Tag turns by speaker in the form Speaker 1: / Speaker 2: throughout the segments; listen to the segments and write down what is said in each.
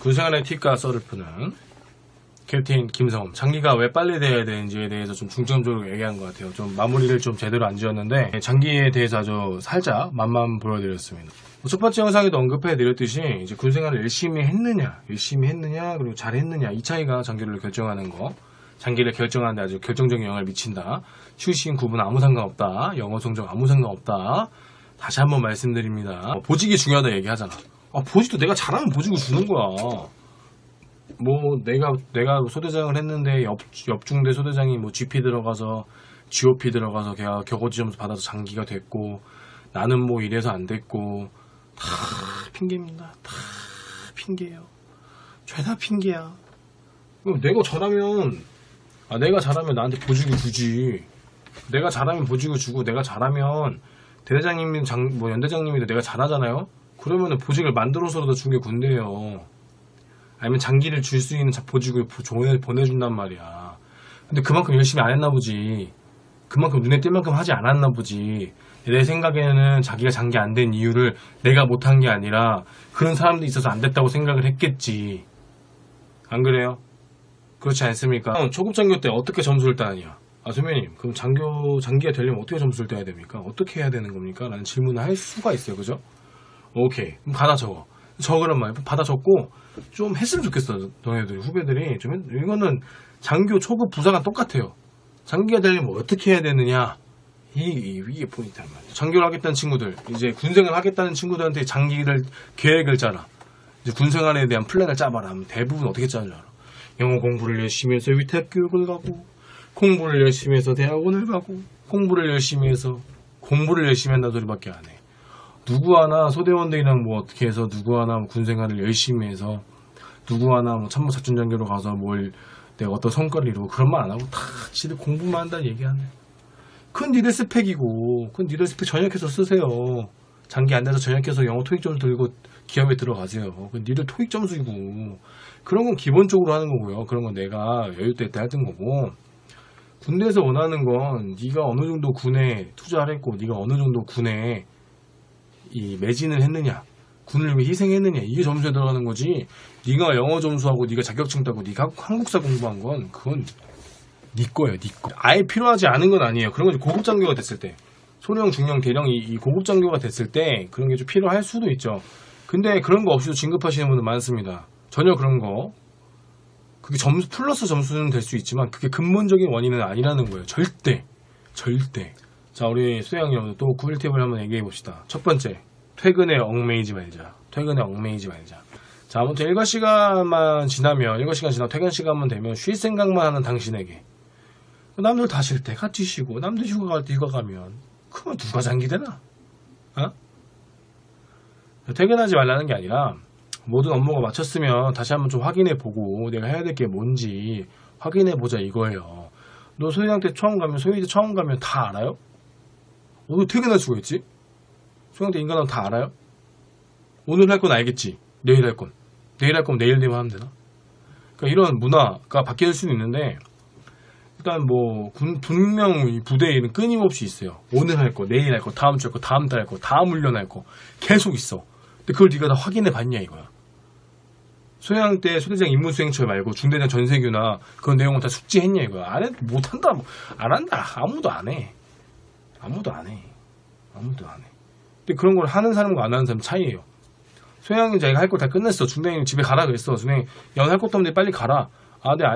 Speaker 1: 군생활의 팁과 썰을 푸는 캡틴 김성훈. 장기가 왜 빨리 돼야 되는지에 대해서 좀 중점적으로 얘기한 것 같아요. 좀 마무리를 좀 제대로 안 지었는데 장기에 대해서 아주 살짝 맛만 보여드렸습니다. 첫 번째 영상에도 언급해드렸듯이 이제 군생활을 열심히 했느냐 그리고 잘했느냐, 이 차이가 장기를 결정하는 거. 장기를 결정하는데 아주 결정적인 영향을 미친다. 출신 구분 아무 상관없다. 영어 성적 아무 상관없다. 다시 한번 말씀드립니다. 보직이 중요하다 얘기하잖아. 보직도 내가 잘하면 보직을 주는 거야. 뭐 내가 소대장을 했는데 옆중대 소대장이 뭐 GP 들어가서 GOP 들어가서 걔가 격오지 점수 받아서 장기가 됐고, 나는 뭐 이래서 안 됐고, 다 핑계입니다. 다 핑계예요. 죄다 핑계야. 내가 잘하면 나한테 보직을 주지. 내가 잘하면 보직을 주고, 내가 잘하면 대대장님이 뭐 연대장님이도 내가 잘하잖아요. 그러면은 보직을 만들어서라도 준 게 군대예요. 아니면 장기를 줄 수 있는 보직을 보내준단 말이야. 근데 그만큼 열심히 안 했나 보지. 그만큼 눈에 띌 만큼 하지 않았나 보지. 내 생각에는 자기가 장기 안 된 이유를 내가 못한 게 아니라 그런 사람도 있어서 안 됐다고 생각을 했겠지. 안 그래요? 그렇지 않습니까? 초급 장교 때 어떻게 점수를 따느냐? 선배님, 그럼 장기가 되려면 어떻게 점수를 따야 됩니까? 어떻게 해야 되는 겁니까? 라는 질문을 할 수가 있어요. 그죠? 오케이. 그럼 받아 적어. 적으란 말이야. 받아 적고 좀 했으면 좋겠어. 너네들 후배들이 이거는 장교 초급 부사가 똑같아요. 장기가 되려면 어떻게 해야 되느냐? 이게 포인트란 말이야. 장교를 하겠다는 친구들, 이제 군생을 하겠다는 친구들한테 장기를 계획을 짜라. 이제 군생활에 대한 플랜을 짜봐라 하면 대부분 어떻게 짜는 줄 알아? 영어 공부를 열심히 해서 위탁 교육을 가고, 공부를 열심히 해서 대학원을 가고, 공부를 열심히 한다 소리밖에 안 해. 누구 하나 소대원들이랑 뭐 어떻게 해서, 누구 하나 뭐 군생활을 열심히 해서, 누구 하나 뭐 참모사춘장교로 가서 내가 어떤 성과를 이루고, 그런 말 안 하고 다 지들 공부만 한다는 얘기하네. 그건 니들 스펙이고, 그건 니들 스펙 전역해서 쓰세요. 장기 안 돼서 전역해서 영어 토익 점수 들고 기업에 들어가세요. 그건 니들 토익 점수이고, 그런 건 기본적으로 하는 거고요. 그런 건 내가 여유 때 하던 거고, 군대에서 원하는 건 네가 어느 정도 군에 투자를 했고, 네가 어느 정도 군에 매진을 했느냐, 군을 위해 희생했느냐, 이게 점수에 들어가는 거지. 네가 영어 점수하고 네가 자격증 따고 네가 한국사 공부한 건 그건 네 거예요. 네 거. 아예 필요하지 않은 건 아니에요. 그런 건 고급 장교가 됐을 때, 소령, 중령, 대령 이 고급 장교가 됐을 때 그런 게 좀 필요할 수도 있죠. 근데 그런 거 없이도 진급하시는 분들 많습니다. 전혀 그런 거, 그게 점수 플러스 점수는 될 수 있지만 그게 근본적인 원인은 아니라는 거예요. 절대. 자, 우리 수양 여러분들 또 꿀팁을 한번 얘기해 봅시다. 첫 번째, 퇴근에 얽매이지 말자. 자, 아무튼 일과 시간 지나고 퇴근 시간만 되면 쉴 생각만 하는 당신에게, 남들 다 쉴 때 같이 쉬고, 남들 휴가 갈 때 휴가 가면 그러면 누가 장기 되나? 퇴근하지 말라는 게 아니라, 모든 업무가 마쳤으면 다시 한번 좀 확인해 보고 내가 해야 될 게 뭔지 확인해 보자 이거예요. 너 소희장 때 처음 가면 다 알아요? 오늘 퇴근할 수가 있지? 소희장 때 인간은 다 알아요? 오늘 할 건 알겠지? 내일 할 거면 내일 되면 하면 되나? 그러니까 이런 문화가 바뀔 수는 있는데, 일단 뭐 분명 이 부대에는 끊임없이 있어요. 오늘 할 거, 내일 할 거, 다음 주 할 거, 다음 달 할 거, 다음 훈련 할 거 계속 있어. 근데 그걸 네가 다 확인해 봤냐 이거야. 소양 때 소대장 임무수행처 말고 중대장 전세규나 그런 내용은 다 숙지했냐 이거야. 안 해도 못한다. 안 한다. 아무도 안 해. 근데 그런 걸 하는 사람과 안 하는 사람 차이예요. 소양이 자기가 할 거 다 끝냈어. 중대장님 집에 가라 그랬어. 중대장님 연할 것도 없는데 빨리 가라.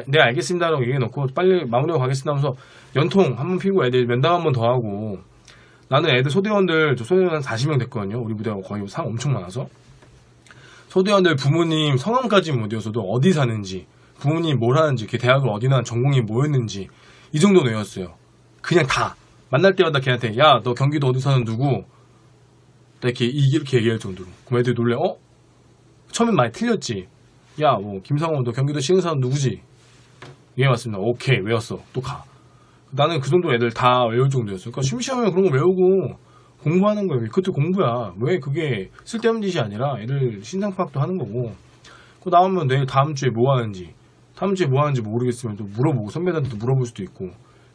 Speaker 1: 네 알겠습니다 라고 얘기해놓고 빨리 마무리하고 가겠습니다 하면서 연통 한번 피고 애들 면담 한번 더 하고. 나는 애들 소대원들 40명 됐거든요. 우리 부대가 거의 상 엄청 많아서. 소대원들 부모님 성함까지 못 외웠어도 어디 사는지, 부모님 뭘 하는지, 걔 대학을 어디 나왔는지, 전공이 뭐였는지 이 정도는 외웠어요. 그냥 다 만날 때마다 걔한테 야 너 경기도 어디 사는 누구, 이렇게 얘기할 정도로. 그럼 애들이 놀래. 처음엔 많이 틀렸지. 야 뭐 김상호 너 경기도 시흥 사람 누구지? 예 맞습니다. 오케이 외웠어. 또 가. 나는 그 정도 애들 다 외울 정도였어. 그러니까 심심하면 그런 거 외우고 공부하는 거예요. 그것도 공부야. 왜 그게 쓸데없는 짓이 아니라 애들 신상 파악도 하는 거고. 그 나오면 내일 다음 주에 뭐 하는지 모르겠으면 또 물어보고, 선배들한테도 물어볼 수도 있고,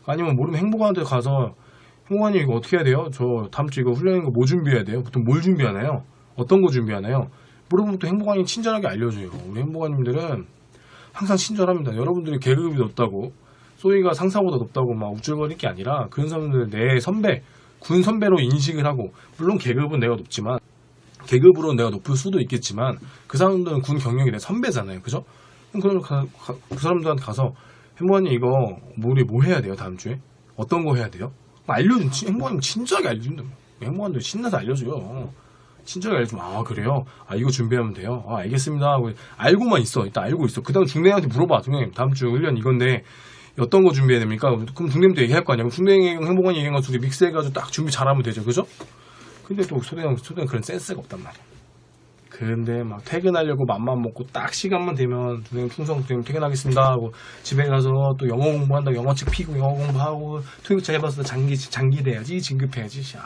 Speaker 1: 아니면 모르면 행복한테 가서 행복한님 이거 어떻게 해야 돼요? 저 다음 주 이거 훈련인 거 뭐 준비해야 돼요? 보통 뭘 준비하나요? 어떤 거 준비하나요? 물어보면 또 행복한님 친절하게 알려줘요. 우리 행복한님들은 항상 친절합니다. 여러분들이 계급이 높다고, 소위가 상사보다 높다고 막 우쭐거릴 게 아니라 그런 사람들은 내 선배, 군 선배로 인식을 하고, 물론 계급은 내가 높지만, 계급으로 내가 높을 수도 있겠지만 그 사람들은 군 경력이 내 선배잖아요. 그죠? 그럼 그 사람들한테 가서 행복한님 이거 우리 뭐 해야 돼요? 다음 주에? 어떤 거 해야 돼요? 행복한님 친절하게 알려준다. 행복한들 신나서 알려줘요. 친절하게 알려주면 아 그래요? 아 이거 준비하면 돼요? 아 알겠습니다 하고 알고만 있어. 일단 알고 있어. 그 다음 중대장한테 물어봐. 중대장님 다음 주 훈련 이건데 어떤 거 준비해야 됩니까? 그럼 중대장도 얘기할 거 아니야. 그럼 중대장이 행복한이 얘기한 거 둘이 믹스해가지고 딱 준비 잘하면 되죠. 그죠? 근데 또 소대장 그런 센스가 없단 말이야. 근데 막 퇴근하려고 맘만 먹고 딱 시간만 되면 충성 퇴근하겠습니다 하고 집에 가서 또 영어 공부한다고 영어책 피고 영어 공부하고 토익 해봤어 장기 돼야지 진급해야지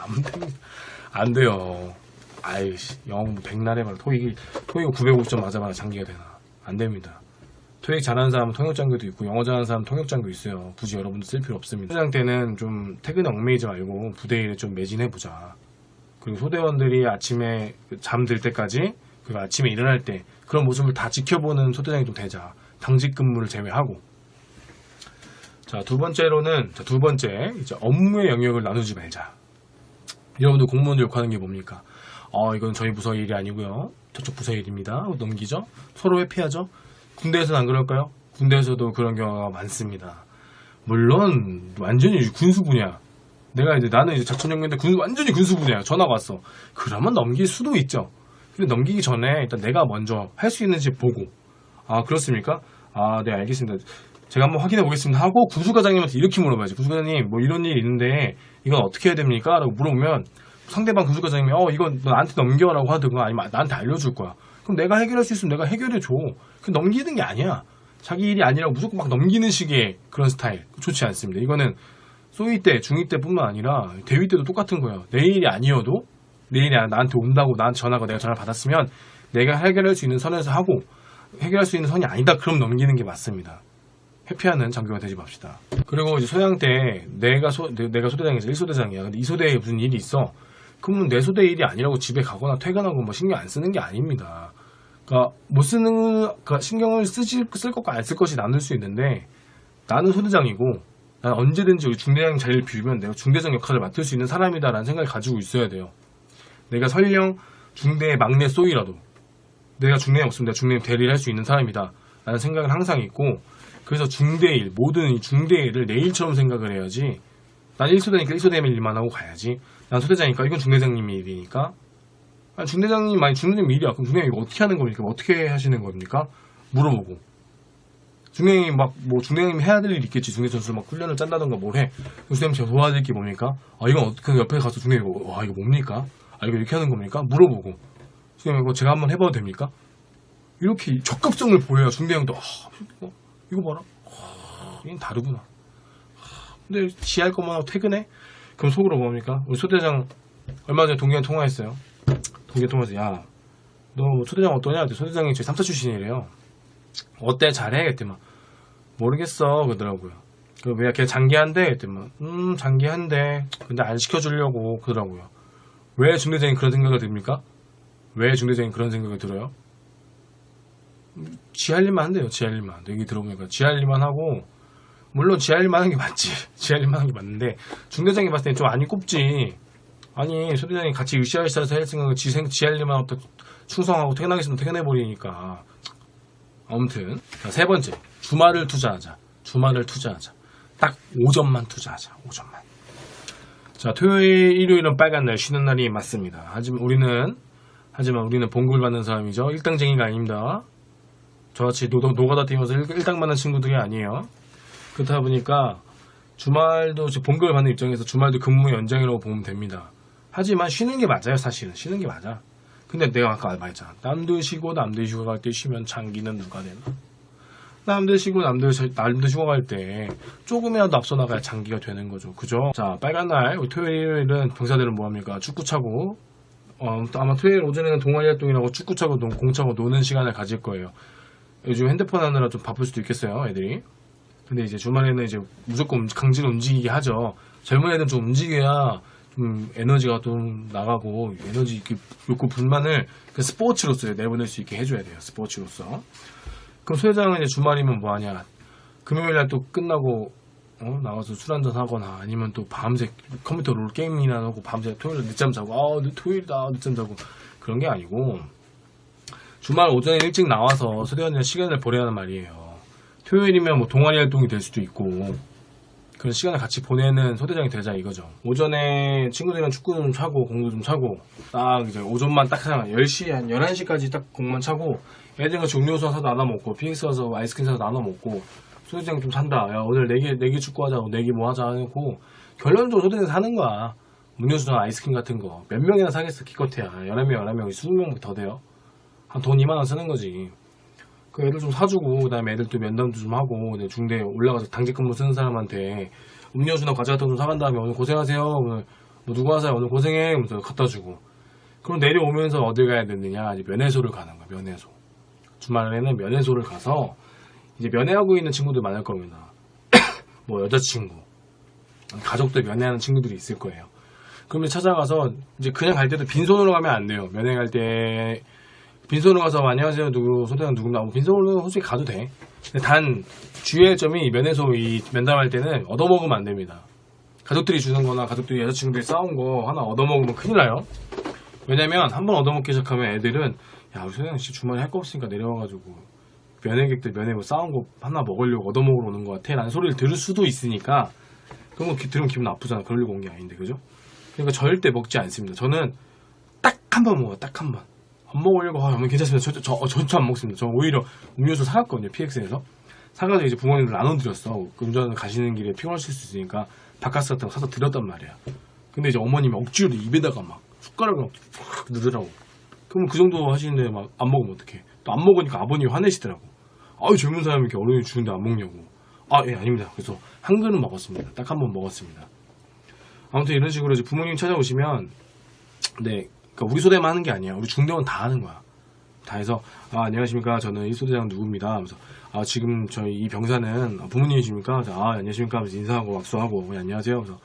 Speaker 1: 안 돼요. 아이씨 영어 공부 백날 해봐라. 토익 950점 맞아봐라 장기가 되나. 안 됩니다. 토익 잘하는 사람은 통역장교도 있고 영어 잘하는 사람은 통역장교 있어요. 굳이 여러분들 쓸 필요 없습니다. 소대장 때는 좀 퇴근에 얽매이지 말고 부대 일에 좀 매진해보자. 그리고 소대원들이 아침에 잠들 때까지, 그리고 아침에 일어날 때 그런 모습을 다 지켜보는 소대장이 좀 되자. 당직 근무를 제외하고. 자, 두 번째 이제 업무의 영역을 나누지 말자. 여러분들 공무원들 욕하는 게 뭡니까? 이건 저희 부서의 일이 아니고요. 저쪽 부서의 일입니다. 하고 넘기죠. 서로 회피하죠. 군대에서는 안 그럴까요? 군대에서도 그런 경우가 많습니다. 물론 완전히 군수 분야. 나는 이제 작전연구인데 완전히 군수 분야야. 전화가 왔어. 그러면 넘길 수도 있죠. 근데 넘기기 전에 일단 내가 먼저 할 수 있는지 보고, 아 그렇습니까? 아 네 알겠습니다. 제가 한번 확인해 보겠습니다 하고 군수과장님한테 이렇게 물어봐야지. 군수과장님 뭐 이런 일이 있는데 이건 어떻게 해야 됩니까? 라고 물어보면 상대방 군수과장님이 이건 나한테 넘겨라고 하든가 아니면 나한테 알려줄 거야. 그럼 내가 해결할 수 있으면 내가 해결해 줘. 그 넘기는 게 아니야. 자기 일이 아니라고 무조건 막 넘기는 식의 그런 스타일 좋지 않습니다. 이거는 소위 때, 중위 때뿐만 아니라 대위 때도 똑같은 거예요. 내 일이 아니어도 내 일이 나한테 온다고 나한테 전화가 내가 전화를 받았으면 내가 해결할 수 있는 선에서 하고 해결할 수 있는 선이 아니다. 그럼 넘기는 게 맞습니다. 회피하는 장교가 되지 맙시다. 그리고 이제 소양 때 내가 소대장에서 1소대장이야. 근데 2소대에 무슨 일이 있어. 그러면 내 소대 일이 아니라고 집에 가거나 퇴근하고 뭐 신경 안 쓰는 게 아닙니다. 그러니까 신경을 쓸 것과 안 쓸 것이 나눌 수 있는데 나는 소대장이고 난 언제든지 우리 중대장 자리를 비우면 내가 중대장 역할을 맡을 수 있는 사람이다라는 생각을 가지고 있어야 돼요. 내가 설령 중대의 막내 쏘이라도 내가 중대장 없으면 내가 중대장 대리를 할 수 있는 사람이다 라는 생각은 항상 있고, 그래서 중대일, 모든 중대일을 내 일처럼 생각을 해야지. 난 1소대니까 1소대의 일만 하고 가야지. 난 소대장이니까 이건 중대장님 일이니까. 아니, 중대장님 일이야. 그럼 중대장님 이거 어떻게 하는 겁니까? 어떻게 하시는 겁니까? 물어보고. 중대장님이 해야 될 일이 있겠지. 중대전술 막 훈련을 짠다던가 뭘 해. 선생님 제가 도와드릴 게 뭡니까? 이건 어떻게 옆에 가서 중대장님 이거 뭡니까? 이거 이렇게 하는 겁니까? 물어보고. 선생님 이거 제가 한번 해봐도 됩니까? 이렇게 적극성을 보여야 중대장도 이거 봐라. 이건 다르구나. 근데 지할 것만 하고 퇴근해? 그럼 속으로 뭡니까? 우리 소대장 얼마 전에 동기랑 통화했어요. 동기랑 통화해서 야, 너 소대장 어떠냐? 소대장이 저희 3사 출신이래요. 어때? 잘해? 그랬더니 모르겠어 그러더라고요. 왜 걔 장기한데? 그랬더니 장기한데 근데 안 시켜주려고 그러더라고요. 왜 중대장이 그런 생각을 듭니까? 왜 중대장이 그런 생각을 들어요? 지할 일만 한대요. 지할 일만. 얘기 들어보니까 지할 일만 하고, 물론 지할 일만 하는 게 맞지. 지할 일만 하는 게 맞는데 중대장이 봤을 땐 좀 안이 꼽지. 아니 소대장이 같이 으쌰으쌰해서 할 생각을 지할 일만 하고 충성하고 퇴근하겠으면 퇴근해버리니까. 아무튼 세 번째, 주말을 투자하자. 딱 5점만 투자하자. 5점만. 자, 토요일, 일요일은 빨간 날, 쉬는 날이 맞습니다. 하지만 우리는 봉급을 받는 사람이죠. 일당쟁이가 아닙니다. 저같이 노가다 뛰면서 일당 받는 친구들이 아니에요. 그렇다 보니까 주말도 봉급을 받는 입장에서 주말도 근무 연장이라고 보면 됩니다. 하지만 쉬는 게 맞아요. 사실은 쉬는 게 맞아. 근데 내가 아까 말했잖아. 남들 쉬고 남들 휴가 갈 때 쉬면 장기는 누가 되나? 남들 쉬고 남들 휴가 갈 때 조금이라도 앞서 나가야 장기가 되는 거죠. 그죠? 자, 빨간 날 토요일은 병사들은 뭐합니까? 축구 차고 아마 토요일 오전에는 동아리 활동이라고 축구 차고 공 차고 노는 시간을 가질 거예요. 요즘 핸드폰 하느라 좀 바쁠 수도 있겠어요, 애들이. 근데 이제 주말에는 이제 무조건 강제로 움직이게 하죠. 젊은 애들은 좀 움직여야 에너지가 좀 나가고 에너지 욕구 불만을 그 스포츠로서 내보낼 수 있게 해줘야 돼요. 스포츠로서. 그럼 소대장은 이제 주말이면 뭐 하냐? 금요일날 또 끝나고 나가서 술 한잔 하거나 아니면 또 밤새 컴퓨터 롤 게임이나 하고 밤새 토요일 늦잠 자고 토요일이다 늦잠 자고 그런 게 아니고 주말 오전에 일찍 나와서 소대원이랑 시간을 보내라는 말이에요. 토요일이면 뭐 동아리 활동이 될 수도 있고 그런 시간을 같이 보내는 소대장이 되자 이거죠. 오전에 친구들이랑 축구 좀 차고 공도 좀 차고 딱 이제 오전만 딱 하나 10시 한 11시까지 딱 공만 차고 애들과 같이 음료수 사서 나눠 먹고 피닉스 가서 아이스크림 사서 나눠 먹고 소대장 좀 산다. 야 오늘 내기 축구 하자. 내기 뭐 하자 하고 결론적으로 소대장 사는 거야. 음료수나 아이스크림 같은 거 몇 명이나 사겠어 기껏해야 11명 20명 더 돼요. 한 돈 2만원 쓰는 거지. 그 애들 좀 사주고 그다음에 애들 또 면담도 좀 하고 중대에 올라가서 당직 근무 쓰는 사람한테 음료수나 과자 같은 거 좀 사간 다음에 오늘 고생하세요. 오늘 뭐 누구 하세요? 오늘 고생해. 하면서 갖다 주고. 그럼 내려오면서 어딜 가야 되느냐? 이제 면회소를 가는 거야. 면회소. 주말에는 면회소를 가서 이제 면회하고 있는 친구들 많을 겁니다. 뭐 여자친구, 가족들 면회하는 친구들이 있을 거예요. 그러면 찾아가서 이제 그냥 갈 때도 빈손으로 가면 안 돼요. 면회 갈 때 빈손으로 가서 안녕하세요 누구 소대장 누구나 빈손으로 솔직히 가도 돼. 근데 단 주의할 점이 면회소 이 면담할 때는 얻어먹으면 안 됩니다. 가족들이 주는 거나 가족들이 여자친구들이 싸운 거 하나 얻어먹으면 큰일 나요. 왜냐면 한번 얻어먹기 시작하면 애들은 야 우리 소대장 씨 주말에 할 거 없으니까 내려와가지고 면회객들 면회고 싸운 거 하나 먹으려고 얻어먹으러 오는 것 같아 라는 소리를 들을 수도 있으니까 그런 거 들으면 기분 나쁘잖아. 그러려고 온 게 아닌데 그죠? 그러니까 절대 먹지 않습니다. 저는 딱 한 번 먹어요. 딱 한 번. 안 먹으려고 어머니 괜찮습니다. 저 안 먹습니다. 저 오히려 음료수 사갔거든요. PX에서 사가지고 이제 부모님들 나눠드렸어. 운전 가시는 길에 피곤하실 수 있으니까 바카스 같은 거 사서 드렸단 말이야. 근데 이제 어머님이 억지로 입에다가 막 숟가락을 팍 넣으더라고. 그러면 그 정도 하시는데 막 안 먹으면 어떡해. 또 안 먹으니까 아버님이 화내시더라고. 아유 젊은 사람이 이렇게 어른이 주는데 안 먹냐고. 예 아닙니다. 그래서 한 그릇 먹었습니다. 딱 한 번 먹었습니다. 아무튼 이런 식으로 이제 부모님 찾아오시면 네. 그러니까 우리 소대만 하는 게 아니야. 우리 중대원 다 하는 거야. 다 해서 안녕하십니까. 저는 이 소대장 누구입니다. 하면서 지금 저희 이 병사는 부모님이십니까? 안녕하십니까. 하면서 인사하고 악수하고 안녕하세요. 그래서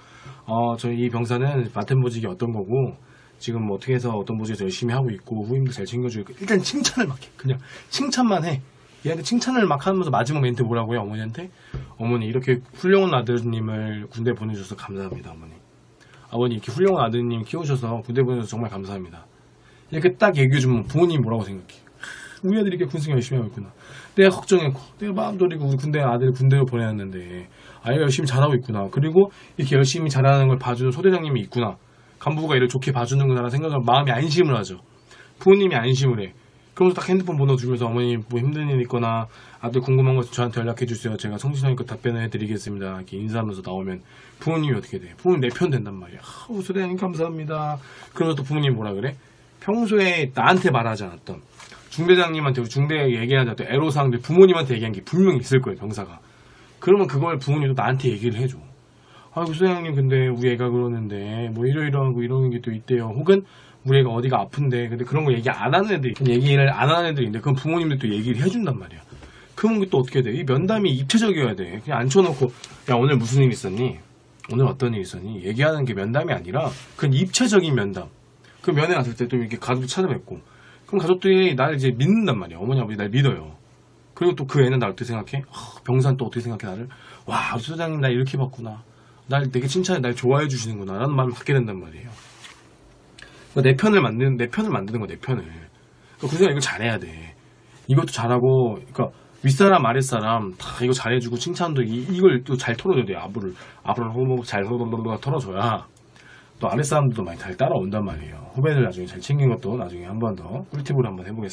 Speaker 1: 저희 이 병사는 마텐 보직이 어떤 거고 지금 뭐 어떻게 해서 어떤 보직에서 열심히 하고 있고 후임도 잘 챙겨주고 일단 칭찬을 막 해. 그냥 칭찬만 해. 얘한테 칭찬을 막 하면서 마지막 멘트 뭐라고요? 어머니한테 어머니 이렇게 훌륭한 아들님을 군대 보내주셔서 감사합니다. 어머니. 아버님 이렇게 훌륭한 아드님 키우셔서 군대 보내줘서 정말 감사합니다. 이렇게 딱 얘기해주면 부모님이 뭐라고 생각해? 우리 아들이 이렇게 군생 열심히 하고 있구나. 내가 걱정했고 내가 마음 졸이고 우리 군대 아들 군대로 보내놨는데 얘가 열심히 잘하고 있구나. 그리고 이렇게 열심히 잘하는 걸 봐주는 소대장님이 있구나. 간부가 이를 좋게 봐주는구나라는 생각을 마음이 안심을 하죠. 부모님이 안심을 해. 그러면서 딱 핸드폰 번호 주면서 어머니 뭐 힘든 일 있거나 아들 궁금한 거 저한테 연락해 주세요. 제가 성실하니까 답변을 해드리겠습니다. 이렇게 인사하면서 나오면 부모님이 어떻게 돼? 부모님 내 편 된단 말이야. 소대장님 감사합니다. 그러면서 또 부모님이 뭐라 그래? 평소에 나한테 말하지 않았던 중대장님한테 중대 얘기하지 않았던 애로사항들 부모님한테 얘기한 게 분명히 있을 거예요. 병사가. 그러면 그걸 부모님도 나한테 얘기를 해줘. 소대장님 근데 우리 애가 그러는데 뭐 이러이러하고 이런 게 또 있대요. 혹은 우리 애가 어디가 아픈데 근데 그런 거 얘기 안 하는 애들이 얘기를 안 하는 애들이 있는데 그럼 부모님들도 얘기를 해준단 말이야. 그러면 또 어떻게 돼? 이 면담이 입체적이어야 돼. 그냥 앉혀놓고 야 오늘 무슨 일 있었니? 오늘 어떤 일 있었니? 얘기하는 게 면담이 아니라 그건 입체적인 면담. 그 면회 갔을 때 또 이렇게 가족 찾아뵙고 그럼 가족들이 나를 이제 믿는단 말이야. 어머니 아버지 날 믿어요. 그리고 또 그 애는 나를 어떻게 생각해? 병사는 또 어떻게 생각해 나를? 와 소장님 날 이렇게 봤구나. 날 되게 칭찬해 날 좋아해 주시는구나 라는 마음을 갖게 된단 말이에요. 내 편을 만드는 거야, 내 편을. 그러니까 이거 잘해야 돼. 이것도 잘하고, 그러니까 윗사람, 아랫사람 다 이거 잘해주고 칭찬도 이걸 또 잘 털어줘야 돼. 앞을 잘 털어줘야 또 아랫사람들도 많이 잘 따라온단 말이에요. 후배들 나중에 잘 챙긴 것도 나중에 한 번 더 꿀팁으로 한번 해보겠습니다.